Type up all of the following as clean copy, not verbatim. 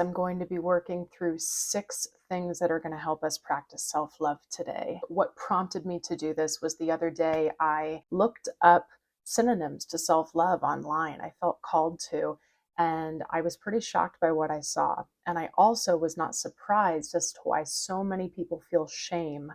I'm going to be working through 6 things that are going to help us practice self-love today. What prompted me to do this was the other day I looked up synonyms to self-love online. I felt called to, and I was pretty shocked by what I saw. And I also was not surprised as to why so many people feel shame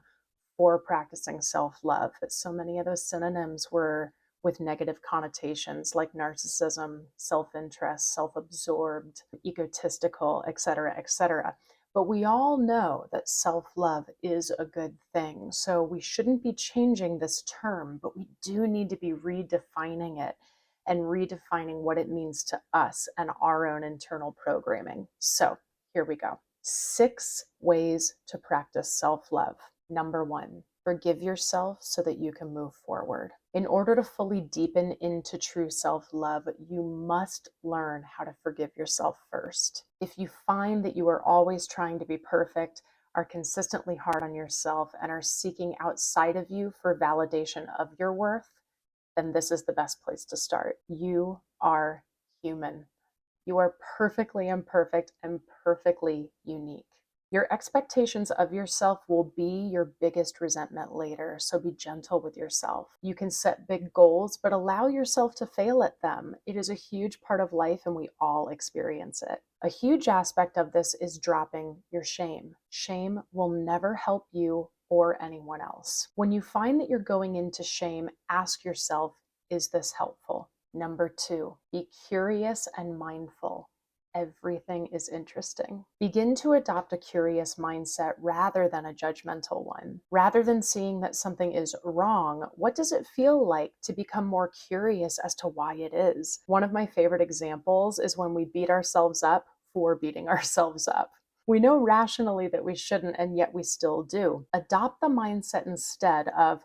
for practicing self-love, that so many of those synonyms were with negative connotations like narcissism, self-interest, self-absorbed, egotistical, etc., etc. But we all know that self-love is a good thing. So we shouldn't be changing this term, but we do need to be redefining it and redefining what it means to us and our own internal programming. So here we go. 6 ways to practice self-love. Number 1, forgive yourself so that you can move forward. In order to fully deepen into true self-love, you must learn how to forgive yourself first. If you find that you are always trying to be perfect, are consistently hard on yourself, and are seeking outside of you for validation of your worth, then this is the best place to start. You are human. You are perfectly imperfect and perfectly unique. Your expectations of yourself will be your biggest resentment later, so be gentle with yourself. You can set big goals, but allow yourself to fail at them. It is a huge part of life, and we all experience it. A huge aspect of this is dropping your shame. Shame will never help you or anyone else. When you find that you're going into shame, ask yourself, is this helpful? Number 2, be curious and mindful. Everything is interesting. Begin to adopt a curious mindset rather than a judgmental one. Rather than seeing that something is wrong, what does it feel like to become more curious as to why it is? One of my favorite examples is when we beat ourselves up for beating ourselves up. We know rationally that we shouldn't, and yet we still do. Adopt the mindset instead of,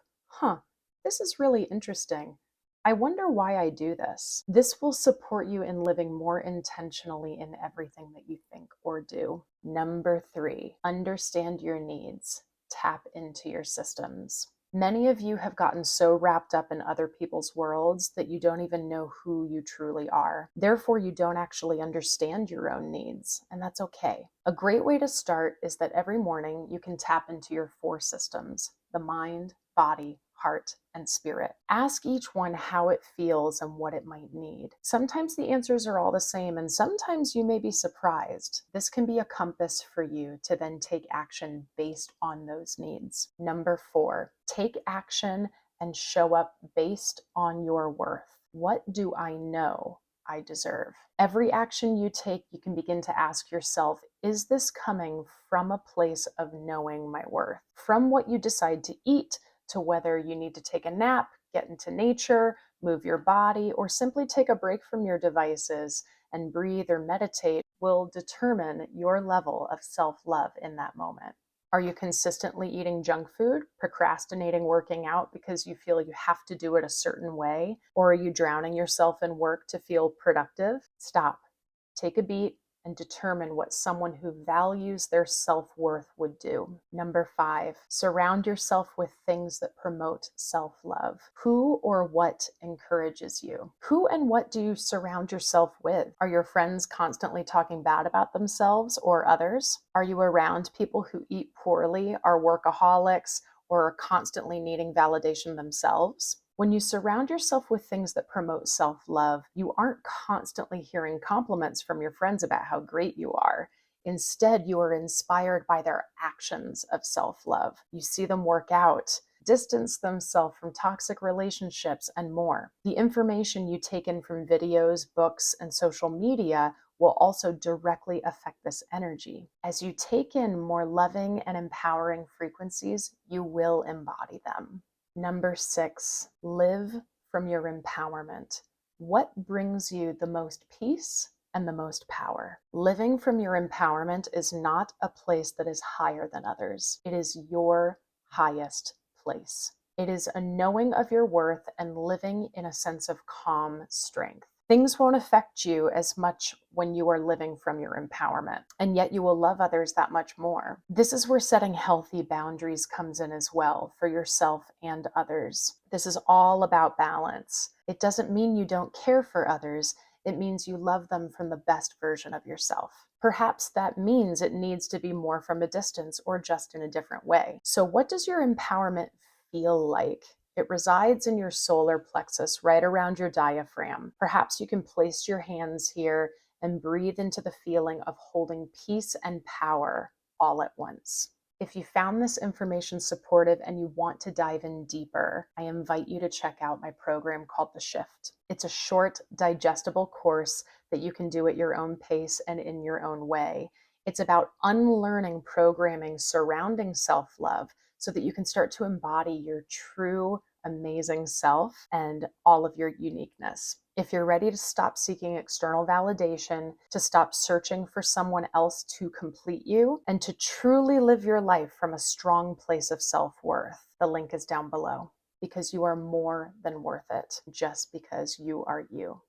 this is really interesting. I wonder why I do this. This will support you in living more intentionally in everything that you think or do. Number 3, understand your needs. Tap into your systems. Many of you have gotten so wrapped up in other people's worlds that you don't even know who you truly are. Therefore, you don't actually understand your own needs, and that's okay. A great way to start is that every morning you can tap into your 4 systems: the mind, body, heart, and spirit. Ask each one how it feels and what it might need. Sometimes the answers are all the same, and sometimes you may be surprised. This can be a compass for you to then take action based on those needs. Number 4, take action and show up based on your worth. What do I know I deserve? Every action you take, you can begin to ask yourself, is this coming from a place of knowing my worth? From what you decide to eat, to whether you need to take a nap, get into nature, move your body, or simply take a break from your devices and breathe or meditate, will determine your level of self-love in that moment. Are you consistently eating junk food, procrastinating working out because you feel you have to do it a certain way? Or are you drowning yourself in work to feel productive? Stop, take a beat, and determine what someone who values their self-worth would do. Number 5, surround yourself with things that promote self-love. Who or what encourages you? Who and what do you surround yourself with? Are your friends constantly talking bad about themselves or others? Are you around people who eat poorly, are workaholics, or are constantly needing validation themselves? When you surround yourself with things that promote self-love, you aren't constantly hearing compliments from your friends about how great you are. Instead, you are inspired by their actions of self-love. You see them work out, distance themselves from toxic relationships, and more. The information you take in from videos, books, and social media will also directly affect this energy. As you take in more loving and empowering frequencies, you will embody them. Number 6, live from your empowerment. What brings you the most peace and the most power? Living from your empowerment is not a place that is higher than others. It is your highest place. It is a knowing of your worth and living in a sense of calm strength. Things won't affect you as much when you are living from your empowerment, and yet you will love others that much more. This is where setting healthy boundaries comes in as well, for yourself and others. This is all about balance. It doesn't mean you don't care for others. It means you love them from the best version of yourself. Perhaps that means it needs to be more from a distance or just in a different way. So, what does your empowerment feel like? It resides in your solar plexus, right around your diaphragm. Perhaps you can place your hands here and breathe into the feeling of holding peace and power all at once. If you found this information supportive and you want to dive in deeper, I invite you to check out my program called The Shift. It's a short, digestible course that you can do at your own pace and in your own way. It's about unlearning programming surrounding self love so that you can start to embody your true, amazing self and all of your uniqueness. If you're ready to stop seeking external validation, to stop searching for someone else to complete you, and to truly live your life from a strong place of self-worth, the link is down below, because you are more than worth it just because you are you.